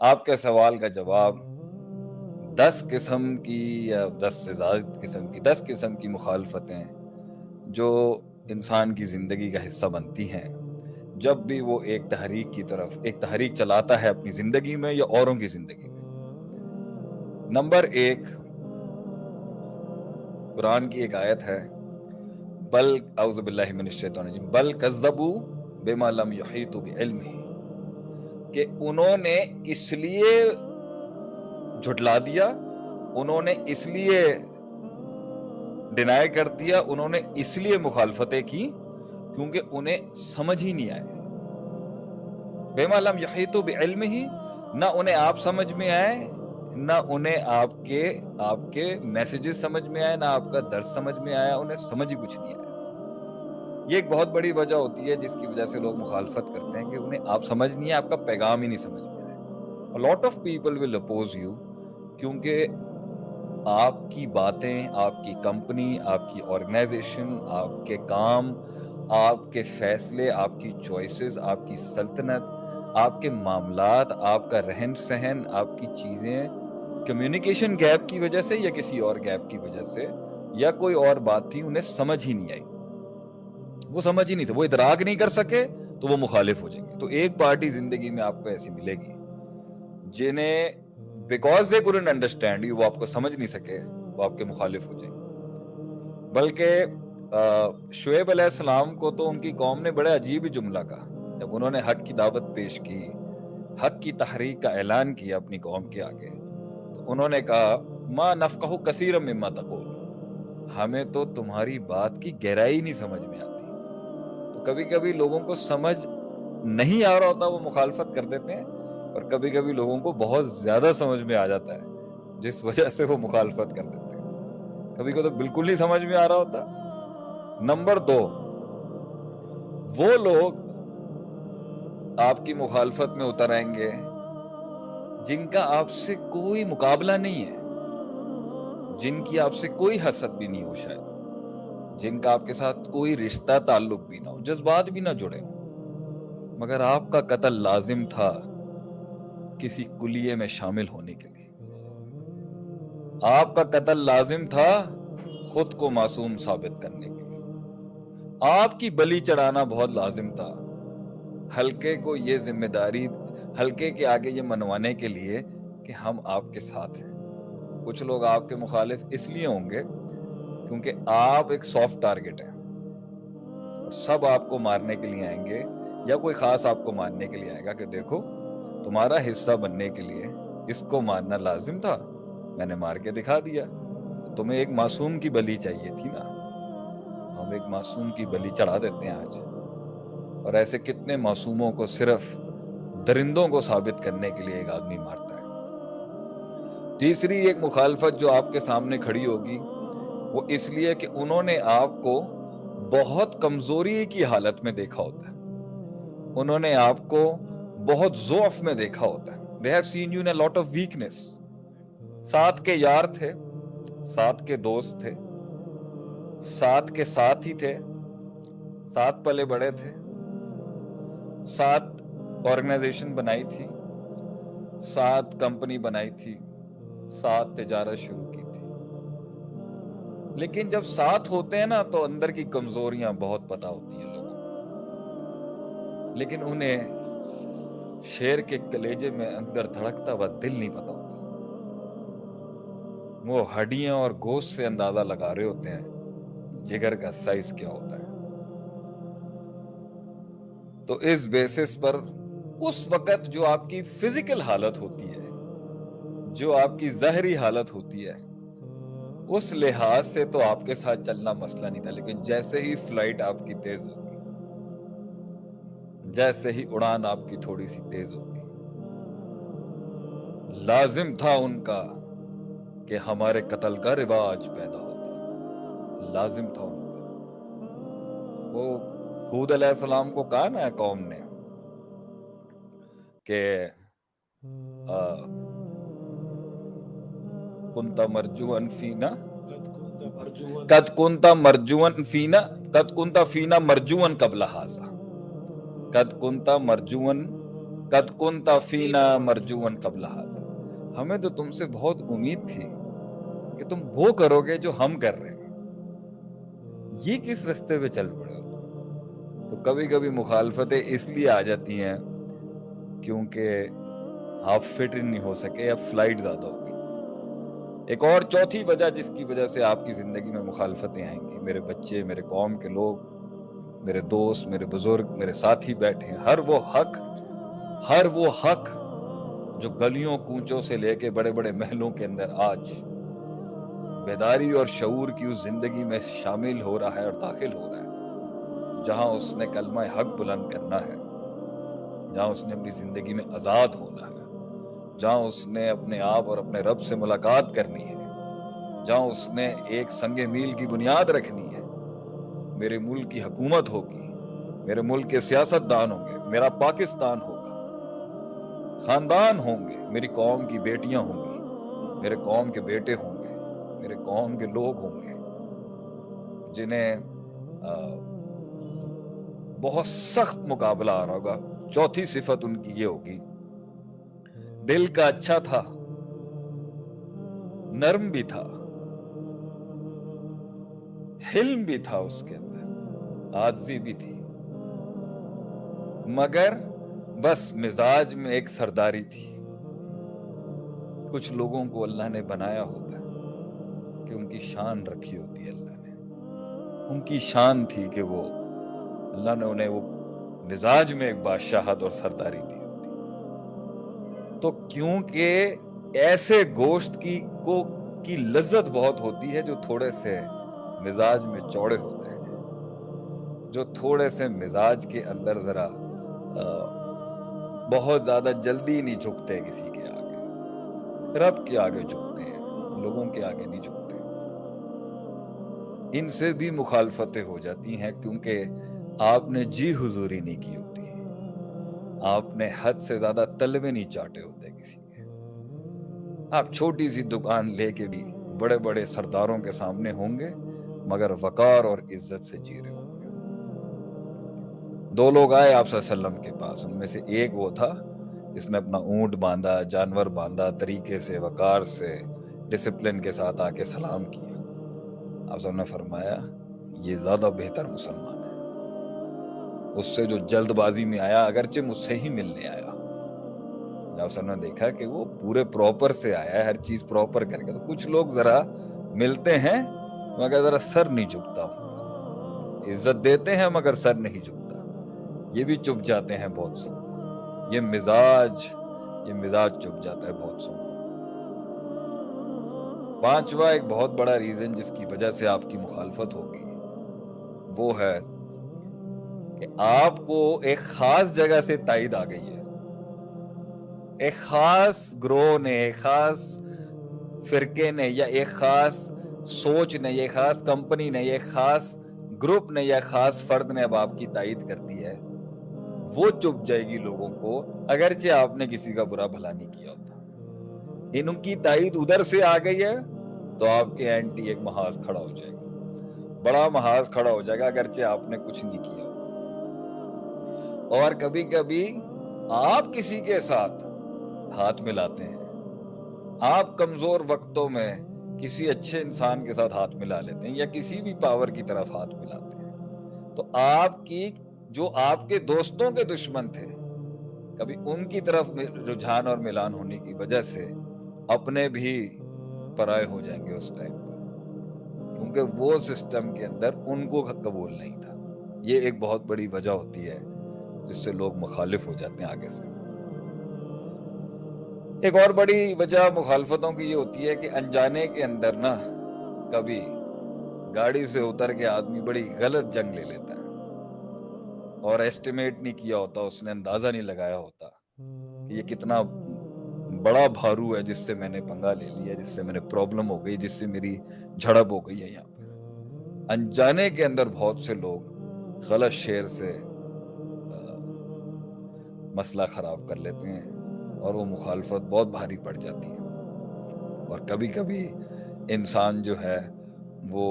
آپ کے سوال کا جواب 10 قسم کی یا 10 سے زیادہ قسم کی 10 قسم کی مخالفتیں جو انسان کی زندگی کا حصہ بنتی ہیں جب بھی وہ ایک تحریک چلاتا ہے اپنی زندگی میں یا اوروں کی زندگی میں۔ نمبر 1، قرآن کی ایک آیت ہے، بل اعوذ باللہ من الشیطان الرجیم، بل کذبوا بما لم یحیطوا بعلمہ، کہ انہوں نے اس لیے جھٹلا دیا، انہوں نے اس لیے ڈینائی کر دیا، انہوں نے اس لیے مخالفتیں کی کیونکہ انہیں سمجھ ہی نہیں آئے۔ بما لم یحیطوا بعلمہ، نہ انہیں آپ سمجھ میں آئے، نہ انہیں آپ کے میسیجز سمجھ میں آئے، نہ آپ کا درس سمجھ میں آیا، انہیں سمجھ ہی کچھ نہیں آیا۔ یہ ایک بہت بڑی وجہ ہوتی ہے جس کی وجہ سے لوگ مخالفت کرتے ہیں کہ انہیں آپ سمجھ نہیں ہے، آپ کا پیغام ہی نہیں سمجھ میں آیا۔ A lot of people will oppose you کیونکہ آپ کی باتیں، آپ کی کمپنی، آپ کی آرگنائزیشن، آپ کے کام، آپ کے فیصلے، آپ کی چوائسز، آپ کی سلطنت، آپ کے معاملات، آپ کا رہن سہن، آپ کی چیزیں کمیونیکیشن گیپ کی وجہ سے یا کسی اور گیپ کی وجہ سے یا کوئی اور بات تھی، انہیں سمجھ ہی نہیں آئی، وہ سمجھ ہی نہیں سکے، وہ ادراک نہیں کر سکے تو وہ مخالف ہو جائیں گے۔ تو ایک پارٹی زندگی میں آپ کو ایسی ملے گی جنہیں because they couldn't understand you, وہ آپ کو سمجھ نہیں سکے، وہ آپ کے مخالف ہو جائیں گے۔ بلکہ شعیب علیہ السلام کو تو ان کی قوم نے بڑے عجیب جملہ کہا جب انہوں نے حق کی دعوت پیش کی، حق کی تحریک کا اعلان کیا اپنی قوم کے آگے، تو انہوں نے کہا ما نفقہ کثیرا مما تقول، ہمیں تو تمہاری بات کی گہرائی نہیں سمجھ میں آتی۔ تو کبھی کبھی لوگوں کو سمجھ نہیں آ رہا ہوتا، وہ مخالفت کر دیتے ہیں، اور کبھی کبھی لوگوں کو بہت زیادہ سمجھ میں آ جاتا ہے جس وجہ سے وہ مخالفت کر دیتے ہیں، کبھی کو تو بالکل نہیں سمجھ میں آ رہا ہوتا۔ نمبر 2، وہ لوگ آپ کی مخالفت میں اتر آئیں گے جن کا آپ سے کوئی مقابلہ نہیں ہے، جن کی آپ سے کوئی حسد بھی نہیں ہو، شاید جن کا آپ کے ساتھ کوئی رشتہ تعلق بھی نہ ہو، جذبات بھی نہ جڑے ہوں، مگر آپ کا قتل لازم تھا کسی کلیے میں شامل ہونے کے لیے، آپ کا قتل لازم تھا خود کو معصوم ثابت کرنے کے لیے، آپ کی بلی چڑھانا بہت لازم تھا حلقے کو یہ ذمہ داری، حلقے کے آگے یہ منوانے کے لیے کہ ہم آپ کے ساتھ ہیں۔ کچھ لوگ آپ کے مخالف اس لیے ہوں گے کیونکہ آپ ایک سافٹ ٹارگٹ ہیں، اور سب آپ کو مارنے کے لیے آئیں گے، یا کوئی خاص آپ کو مارنے کے لیے آئے گا کہ دیکھو تمہارا حصہ بننے کے لیے اس کو مارنا لازم تھا، میں نے مار کے دکھا دیا، تو تمہیں ایک معصوم کی بلی چاہیے تھی نا، ہم ایک معصوم کی بلی چڑھا دیتے ہیں آج، اور ایسے کتنے معصوموں کو صرف درندوں کو ثابت کرنے کے لیے ایک آدمی مارتا ہے۔ تیسری ایک مخالفت جو آپ کے سامنے کھڑی ہوگی وہ اس لیے کہ انہوں نے آپ کو بہت کمزوری کی حالت میں دیکھا ہوتا ہے، انہوں نے آپ کو بہت ضعف میں دیکھا ہوتا ہے۔ They have seen you in a lot of weakness۔ ساتھ کے یار تھے، ساتھ کے دوست تھے، ساتھ کے ساتھ ہی تھے، ساتھ پلے بڑے تھے، ساتھ آرگنائزیشن بنائی تھی، ساتھ کمپنی بنائی تھی، ساتھ تجارت شروع کی تھی، لیکن جب ساتھ ہوتے ہیں نا تو اندر کی کمزوریاں بہت پتہ ہوتی ہیں لوگوں کو، لیکن انہیں شیر کے کلیجے میں اندر دھڑکتا ہوا دل نہیں پتا ہوتا، وہ ہڈیاں اور گوشت سے اندازہ لگا رہے ہوتے ہیں جگر کا سائز کیا ہوتا ہے۔ تو اس بیسس پر اس وقت جو آپ کی فزیکل حالت ہوتی ہے، جو آپ کی ظاہری حالت ہوتی ہے، اس لحاظ سے تو آپ کے ساتھ چلنا مسئلہ نہیں تھا، لیکن جیسے ہی فلائٹ آپ کی تیز ہوگی، جیسے ہی اڑان آپ کی تھوڑی سی تیز ہوگی، لازم تھا ان کا کہ ہمارے قتل کا رواج پیدا ہوتا، لازم تھا ان کا۔ وہ ہود علیہ السلام کو کہا نا قوم نے کہ کنت مرجوان فینا قد کنت مرجوان فینا قد کنت فینا مرجوان قبل ھذا، قد کنت مرجوان قد کنت فینا مرجوا قبل ھذا، ہمیں تو تم سے بہت امید تھی کہ تم وہ کرو گے جو ہم کر رہے ہیں، یہ کس رستے پہ چل پڑے ہو؟ تو کبھی کبھی مخالفتیں اس لیے آ جاتی ہیں کیونکہ آپ فٹ ان نہیں ہو سکے یا فلائٹ زیادہ ہو گئی۔ ایک اور چوتھی وجہ جس کی وجہ سے آپ کی زندگی میں مخالفتیں آئیں گی، میرے بچے، میرے قوم کے لوگ، میرے دوست، میرے بزرگ، میرے ساتھی بیٹھے ہیں، ہر وہ حق جو گلیوں کوچوں سے لے کے بڑے بڑے محلوں کے اندر آج بیداری اور شعور کی اس زندگی میں شامل ہو رہا ہے اور داخل ہو رہا ہے، جہاں اس نے کلمہ حق بلند کرنا ہے، جہاں اس نے اپنی زندگی میں آزاد ہونا ہے، جہاں اس نے اپنے آپ اور اپنے رب سے ملاقات کرنی ہے، جہاں اس نے ایک سنگ میل کی بنیاد رکھنی ہے، میرے ملک کی حکومت ہوگی، میرے ملک کے سیاست دان ہوں گے، میرا پاکستان ہوگا، خاندان ہوں گے، میری قوم کی بیٹیاں ہوں گی، میرے قوم کے بیٹے ہوں گے، میرے قوم کے لوگ ہوں گے، جنہیں بہت سخت مقابلہ آ رہا ہوگا۔ چوتھی صفت ان کی یہ ہوگی، دل کا اچھا تھا، نرم بھی تھا، حلم بھی تھا، اس کے اندر عاجزی بھی تھی، مگر بس مزاج میں ایک سرداری تھی۔ کچھ لوگوں کو اللہ نے بنایا ہوتا ہے کہ ان کی شان رکھی ہوتی ہے، اللہ نے ان کی شان تھی کہ وہ اللہ نے انہیں وہ مزاج میں ایک بادشاہت اور سرداری دی ہوتی، تو کیونکہ ایسے گوشت کی لذت بہت ہوتی ہے جو تھوڑے سے مزاج میں چوڑے ہوتے ہیں، جو تھوڑے سے مزاج کے اندر ذرا بہت زیادہ جلدی نہیں جھکتے کسی کے آگے، رب کے آگے جھکتے ہیں، لوگوں کے آگے نہیں جھکتے۔ ان سے بھی مخالفتیں ہو جاتی ہیں کیونکہ آپ نے جی حضوری نہیں کی ہوتی، آپ نے حد سے زیادہ تلوے نہیں چاٹے ہوتے کسی کے، آپ چھوٹی سی دکان لے کے بھی بڑے بڑے سرداروں کے سامنے ہوں گے مگر وقار اور عزت سے جی رہے ہوں گے۔ دو لوگ آئے آپ صلی اللہ علیہ وسلم کے پاس، ان میں سے ایک وہ تھا جس نے اپنا اونٹ باندھا، جانور باندھا، طریقے سے، وقار سے، ڈسپلن کے ساتھ آ کے سلام کیا۔ آپ صلی اللہ علیہ وسلم نے فرمایا یہ زیادہ بہتر مسلمان ہے اس سے جو جلد بازی میں آیا، اگرچہ مجھ سے ہی ملنے آیا۔ آپ صلی اللہ علیہ وسلم نے دیکھا کہ وہ پورے پراپر سے آیا ہے، ہر چیز پراپر کر کے۔ تو کچھ لوگ ذرا ملتے ہیں مگر ذرا سر نہیں جھکتا ان کا، عزت دیتے ہیں مگر سر نہیں جھکتا، یہ بھی چپ جاتے ہیں بہت سے، یہ مزاج چپ جاتا ہے بہت سو کو۔ پانچواں ایک بہت بڑا ریزن جس کی وجہ سے آپ کی مخالفت ہوگی وہ ہے کہ آپ کو ایک خاص جگہ سے تائید آ گئی ہے، ایک خاص گروہ نے، ایک خاص فرقے نے، یا ایک خاص سوچ نے، یا ایک خاص کمپنی نے، یا ایک خاص گروپ نے، یا ایک خاص فرد نے اب آپ کی تائید کر دی ہے، وہ چپ جائے گی لوگوں کو، اگرچہ آپ نے کسی کا برا بھلا نہیں کیا ہوتا۔ ان کی تائید ادھر سے آ گئی ہے تو آپ کے اینٹی ایک محاذ کھڑا ہو جائے گا، بڑا محاذ کھڑا ہو جائے گا اگرچہ آپ نے کچھ نہیں کیا ہوگا۔ اور کبھی کبھی آپ کسی کے ساتھ ہاتھ ملاتے ہیں، آپ کمزور وقتوں میں کسی اچھے انسان کے ساتھ ہاتھ ملا لیتے ہیں یا کسی بھی پاور کی طرف ہاتھ ملاتے ہیں، تو آپ کی جو آپ کے دوستوں کے دشمن تھے، کبھی ان کی طرف رجحان اور ملان ہونے کی وجہ سے اپنے بھی پرائے ہو جائیں گے اس ٹائم پر، کیونکہ وہ سسٹم کے اندر ان کو قبول نہیں تھا۔ یہ ایک بہت بڑی وجہ ہوتی ہے جس سے لوگ مخالف ہو جاتے ہیں آگے سے۔ ایک اور بڑی وجہ مخالفتوں کی یہ ہوتی ہے کہ انجانے کے اندر نا کبھی گاڑی سے اتر کے آدمی بڑی غلط جنگ لے لیتا ہے اور ایسٹیمیٹ نہیں کیا ہوتا، اس نے اندازہ نہیں لگایا ہوتا کہ یہ کتنا بڑا بھارو ہے جس سے میں نے پنگا لے لیا، جس سے میں نے پرابلم ہو گئی، جس سے میری جھڑپ ہو گئی ہے۔ یہاں پر انجانے کے اندر بہت سے لوگ غلط شیر سے مسئلہ خراب کر لیتے ہیں اور وہ مخالفت بہت بھاری پڑ جاتی ہے، اور کبھی کبھی انسان جو ہے وہ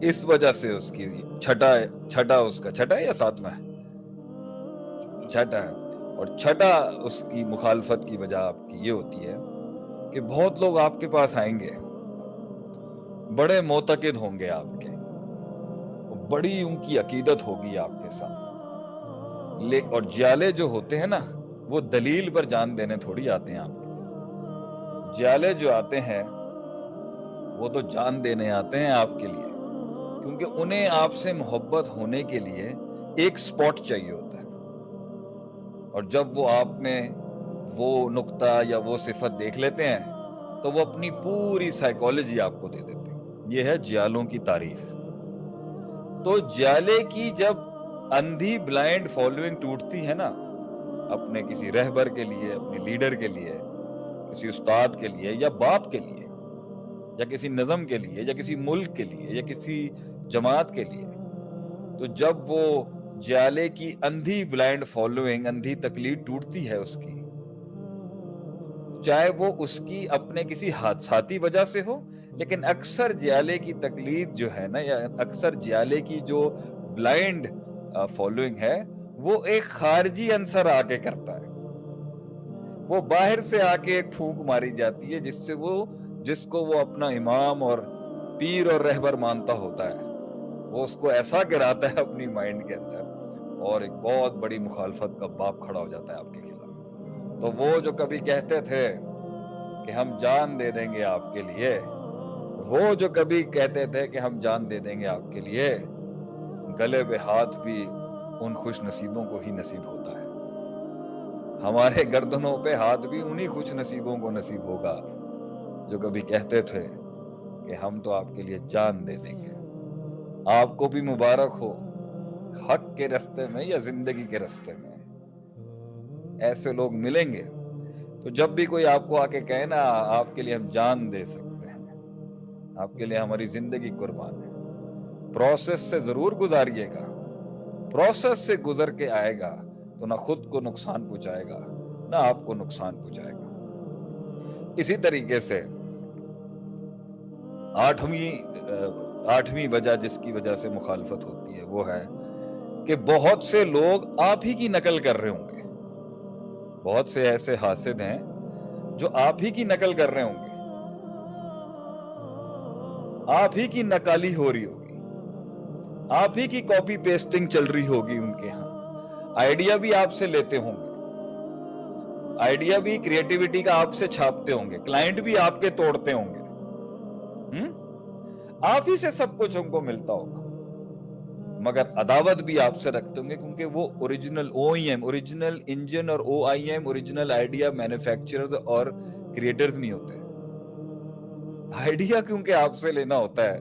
اس وجہ سے اس کی چھٹا یا ساتواں چھٹا ہے. اور چھٹا اس کی مخالفت کی وجہ آپ کی یہ ہوتی ہے کہ بہت لوگ آپ کے پاس آئیں گے، بڑے معتقد ہوں گے آپ کے، بڑی ان کی عقیدت ہوگی آپ کے ساتھ، اور جیالے جو ہوتے ہیں نا وہ دلیل پر جان دینے تھوڑی آتے ہیں آپ کے. جیالے جو آتے ہیں وہ تو جان دینے آتے ہیں آپ کے لیے، کیونکہ انہیں آپ سے محبت ہونے کے لیے ایک سپوٹ چاہیے ہوتا ہے. اور جب وہ آپ میں وہ نقطہ یا وہ صفت دیکھ لیتے ہیں تو وہ اپنی پوری سائیکالوجی آپ کو دے دیتے ہیں. یہ ہے جیالوں کی تعریف. تو جیالے کی جب اندھی بلائنڈ فالوئنگ ٹوٹتی ہے نا، اپنے کسی رہبر کے لیے، اپنے لیڈر کے لیے، کسی استاد کے لیے یا باپ کے لیے یا کسی نظم کے لیے یا کسی ملک کے لیے یا کسی جماعت کے لیے، تو جب وہ جیالے کی اندھی بلائنڈ فالوئنگ، اندھی تقلید ٹوٹتی ہے اس کی، چاہے وہ اس کی اپنے کسی حادثاتی وجہ سے ہو، لیکن اکثر جیالے کی تقلید جو ہے نا، یا اکثر جیالے کی جو بلائنڈ فالوئنگ ہے، وہ ایک خارجی عنصر آ کے کرتا ہے. وہ باہر سے آ کے ایک پھونک ماری جاتی ہے جس کو وہ اپنا امام اور پیر اور رہبر مانتا ہوتا ہے، وہ اس کو ایسا گراتا ہے اپنی مائنڈ کے اندر، اور ایک بہت بڑی مخالفت کا باپ کھڑا ہو جاتا ہے آپ کے خلاف. تو وہ جو کبھی کہتے تھے کہ ہم جان دے دیں گے آپ کے لیے، وہ جو کبھی کہتے تھے کہ ہم جان دے دیں گے آپ کے لیے، گلے پہ ہاتھ بھی ان خوش نصیبوں کو ہی نصیب ہوتا ہے. ہمارے گردنوں پہ ہاتھ بھی انہی خوش نصیبوں کو نصیب ہوگا جو کبھی کہتے تھے کہ ہم تو آپ کے لیے جان دے دیں گے. آپ کو بھی مبارک ہو حق کے راستے میں یا زندگی کے راستے میں. ایسے لوگ ملیں گے تو جب بھی کوئی آپ کو آ کے کہے نا آپ کے لیے ہم جان دے سکتے ہیں، آپ کے لیے ہماری زندگی قربان ہے، پروسیس سے ضرور گزاریے گا. پروسیس سے گزر کے آئے گا تو نہ خود کو نقصان پہنچائے گا نہ آپ کو نقصان پہنچائے گا. اسی طریقے سے آٹھویں وجہ جس کی وجہ سے مخالفت ہوتی ہے وہ ہے کہ بہت سے لوگ آپ ہی کی نقل کر رہے ہوں گے. بہت سے ایسے حاسد ہیں جو آپ ہی کی نقل کر رہے ہوں گے، آپ ہی کی نقالی ہو رہی ہوگی، آپ ہی کی کاپی پیسٹنگ چل رہی ہوگی ان کے ہاں. آئیڈیا بھی آپ سے لیتے ہوں گے، آئیڈیا بھی کریٹیوٹی کا آپ سے چھاپتے ہوں گے، کلائنٹ بھی آپ کے توڑتے ہوں گے، آپ ہی سے سب کچھ ان کو ملتا ہوگا، مگر عداوت بھی آپ سے رکھتے ہوں گے کیونکہ وہ اوریجنل OEM، اوریجنل انجن اور OIM، اوریجنل آئیڈیا مینوفیکچررز اور کریٹرز نہیں ہوتے. آئیڈیا کیونکہ آپ سے لینا ہوتا ہے،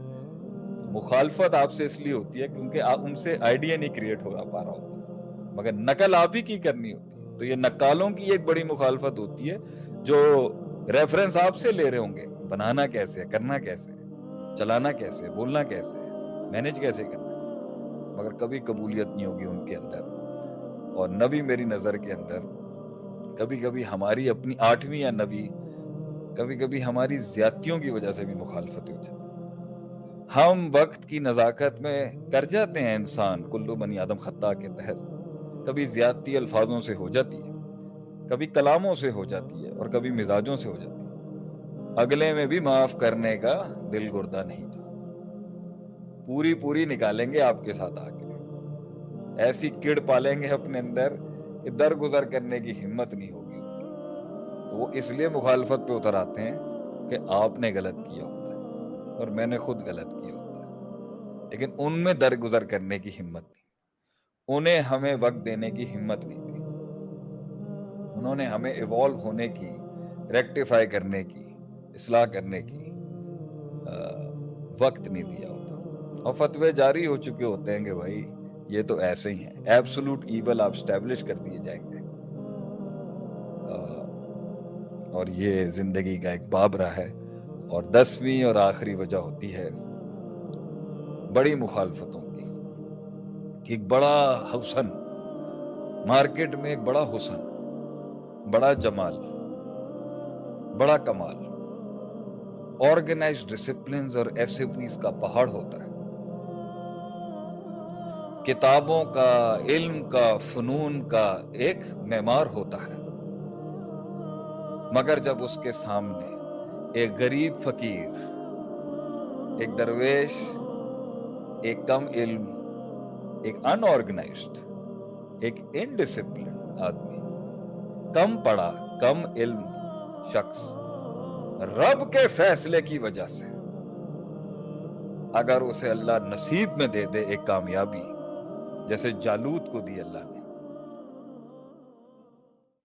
مخالفت آپ سے اس لیے ہوتی ہے کیونکہ ان سے آئیڈیا نہیں کریٹ ہو پا رہا ہوتا، مگر نقل آپ ہی کی کرنی ہوتی ہے. تو یہ نقالوں کی ایک بڑی مخالفت ہوتی ہے جو ریفرنس آپ سے لے رہے ہوں گے، بنانا کیسے، کرنا کیسے، چلانا کیسے، بولنا کیسے، مینج کیسے کرنا، مگر کبھی قبولیت نہیں ہوگی ان کے اندر. اور نبی میری نظر کے اندر کبھی کبھی ہماری اپنی 8ویں یا 9ویں، کبھی کبھی ہماری زیادتیوں کی وجہ سے بھی مخالفت ہو جاتی. ہم وقت کی نزاکت میں کر جاتے ہیں، انسان کلو بنی آدم خطا کے تحت کبھی زیادتی الفاظوں سے ہو جاتی ہے، کبھی کلاموں سے ہو جاتی ہے اور کبھی مزاجوں سے ہو جاتی ہے. اگلے میں بھی معاف کرنے کا دل گردہ نہیں تھا، پوری نکالیں گے آپ کے ساتھ آ کے، ایسی کڑ پالیں گے اپنے اندر کہ درگزر کرنے کی ہمت نہیں ہوگی. تو وہ اس لیے مخالفت پہ اتر آتے ہیں کہ آپ نے غلط کیا ہوتا ہے اور میں نے خود غلط کیا ہوتا ہے، لیکن ان میں درگزر کرنے کی ہمت نہیں، انہیں ہمیں وقت دینے کی ہمت نہیں تھی، انہوں نے ہمیں ایوالو ہونے کی، ریکٹیفائی کرنے کی، اصلاح کرنے کی وقت نہیں دیا ہوتا. اور فتوے جاری ہو چکے ہوتے ہیں کہ بھائی یہ تو ایسے ہی ہیں، ایبسولوٹ ایول آپ اسٹیبلش کر دیے جائیں گے. اور یہ زندگی کا ایک بابرہ ہے. اور 10ویں اور آخری وجہ ہوتی ہے بڑی مخالفتوں کی، کہ ایک بڑا حسن مارکیٹ میں، ایک بڑا حسن، بڑا جمال، بڑا کمال، آرگنائزڈ ڈسپلنز اور SOPs کا پہاڑ ہوتا ہے. کتابوں کا، علم کا، فنون کا ایک معمار ہوتا ہے، مگر جب اس کے سامنے ایک غریب فقیر، ایک درویش، ایک کم علم، ایک ان آرگنائزڈ، ایک انڈسپلن آدمی، کم پڑھا، کم علم شخص رب کے فیصلے کی وجہ سے اگر اسے اللہ نصیب میں دے دے ایک کامیابی، جیسے جالوت کو دی اللہ نے،